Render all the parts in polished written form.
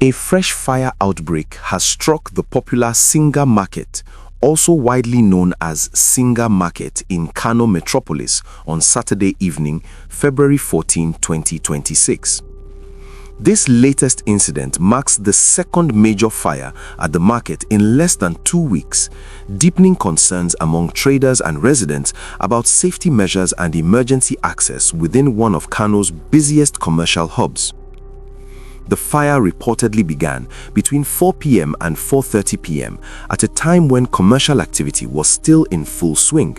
A fresh fire outbreak has struck the popular Singa Market, also widely known as Singa Market in Kano metropolis on Saturday evening, February 14, 2026. This latest incident marks the second major fire at the market in less than 2 weeks, deepening concerns among traders and residents about safety measures and emergency access within one of Kano's busiest commercial hubs. The fire reportedly began between 4 p.m. and 4:30 p.m. at a time when commercial activity was still in full swing.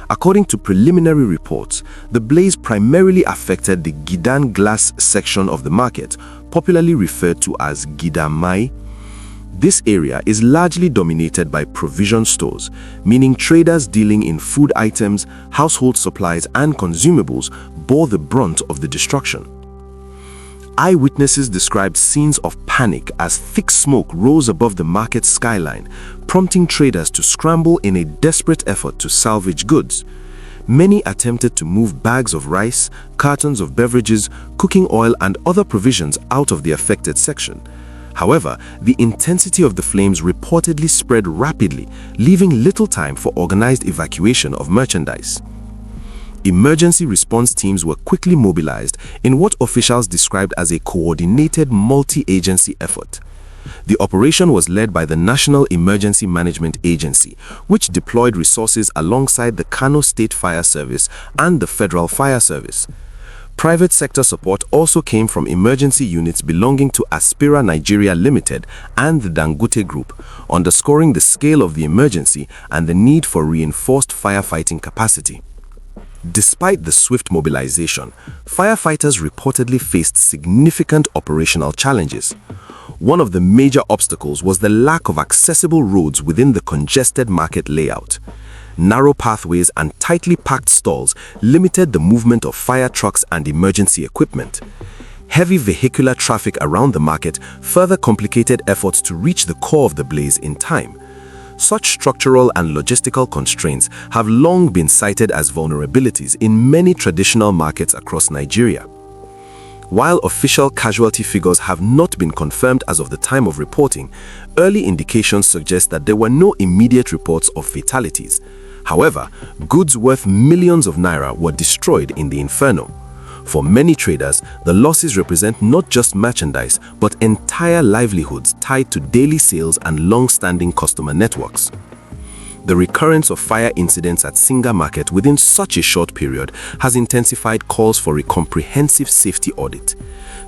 According to preliminary reports, the blaze primarily affected the Gidan Glass section of the market, popularly referred to as Gidan Mai. This area is largely dominated by provision stores, meaning traders dealing in food items, household supplies, and consumables bore the brunt of the destruction. Eyewitnesses described scenes of panic as thick smoke rose above the market skyline, prompting traders to scramble in a desperate effort to salvage goods. Many attempted to move bags of rice, cartons of beverages, cooking oil, and other provisions out of the affected section. However, the intensity of the flames reportedly spread rapidly, leaving little time for organized evacuation of merchandise. Emergency response teams were quickly mobilized in what officials described as a coordinated multi-agency effort. The operation was led by the National Emergency Management Agency, which deployed resources alongside the Kano State Fire Service and the Federal Fire Service. Private sector support also came from emergency units belonging to Aspira Nigeria Limited and the Dangote Group, underscoring the scale of the emergency and the need for reinforced firefighting capacity. Despite the swift mobilization, firefighters reportedly faced significant operational challenges. One of the major obstacles was the lack of accessible roads within the congested market layout. Narrow pathways and tightly packed stalls limited the movement of fire trucks and emergency equipment. Heavy vehicular traffic around the market further complicated efforts to reach the core of the blaze in time. Such structural and logistical constraints have long been cited as vulnerabilities in many traditional markets across Nigeria. While official casualty figures have not been confirmed as of the time of reporting, early indications suggest that there were no immediate reports of fatalities. However, goods worth millions of naira were destroyed in the inferno. For many traders, the losses represent not just merchandise, but entire livelihoods tied to daily sales and long-standing customer networks. The recurrence of fire incidents at Singa Market within such a short period has intensified calls for a comprehensive safety audit.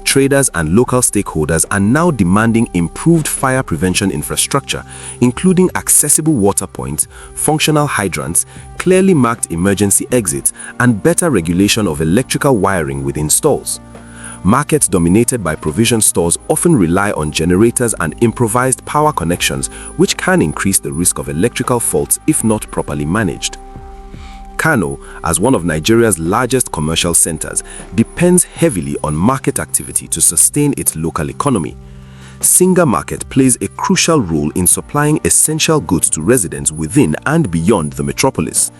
Traders and local stakeholders are now demanding improved fire prevention infrastructure, including accessible water points, functional hydrants, clearly marked emergency exits, and better regulation of electrical wiring within stalls. Markets dominated by provision stores often rely on generators and improvised power connections, which can increase the risk of electrical faults if not properly managed. Kano, as one of Nigeria's largest commercial centers, depends heavily on market activity to sustain its local economy. Singa Market plays a crucial role in supplying essential goods to residents within and beyond the metropolis.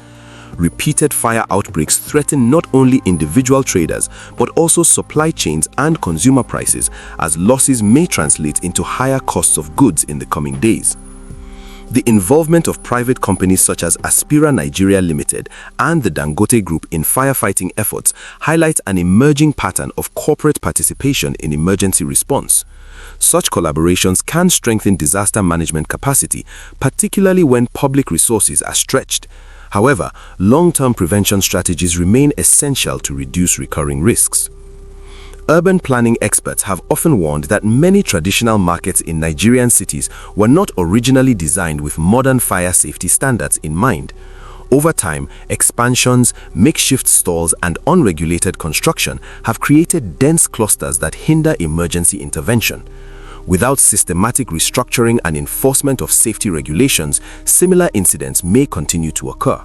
Repeated fire outbreaks threaten not only individual traders, but also supply chains and consumer prices, as losses may translate into higher costs of goods in the coming days. The involvement of private companies such as Aspira Nigeria Limited and the Dangote Group in firefighting efforts highlights an emerging pattern of corporate participation in emergency response. Such collaborations can strengthen disaster management capacity, particularly when public resources are stretched. However, long-term prevention strategies remain essential to reduce recurring risks. Urban planning experts have often warned that many traditional markets in Nigerian cities were not originally designed with modern fire safety standards in mind. Over time, expansions, makeshift stalls, and unregulated construction have created dense clusters that hinder emergency intervention. Without systematic restructuring and enforcement of safety regulations, similar incidents may continue to occur.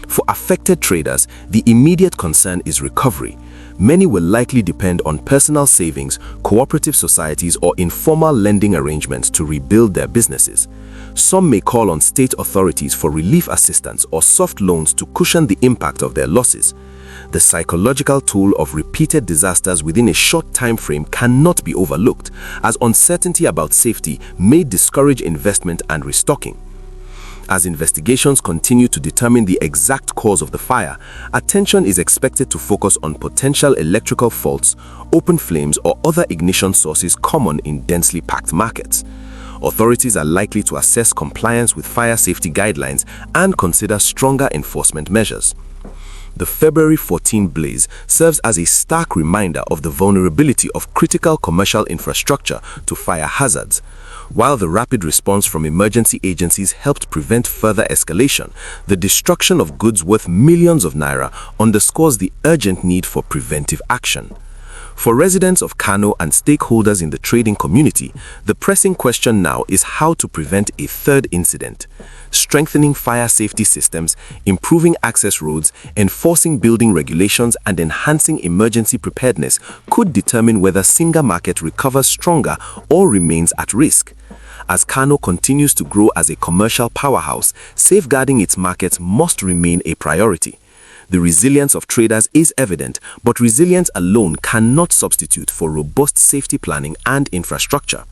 For affected traders, the immediate concern is recovery. Many will likely depend on personal savings, cooperative societies, or informal lending arrangements to rebuild their businesses. Some may call on state authorities for relief assistance or soft loans to cushion the impact of their losses. The psychological toll of repeated disasters within a short time frame cannot be overlooked, as uncertainty about safety may discourage investment and restocking. As investigations continue to determine the exact cause of the fire, attention is expected to focus on potential electrical faults, open flames, or other ignition sources common in densely packed markets. Authorities are likely to assess compliance with fire safety guidelines and consider stronger enforcement measures. The February 14 blaze serves as a stark reminder of the vulnerability of critical commercial infrastructure to fire hazards. While the rapid response from emergency agencies helped prevent further escalation, the destruction of goods worth millions of naira underscores the urgent need for preventive action. For residents of Kano and stakeholders in the trading community, the pressing question now is how to prevent a third incident. Strengthening fire safety systems, improving access roads, enforcing building regulations, and enhancing emergency preparedness could determine whether Singa Market recovers stronger or remains at risk. As Kano continues to grow as a commercial powerhouse, safeguarding its markets must remain a priority. The resilience of traders is evident, but resilience alone cannot substitute for robust safety planning and infrastructure.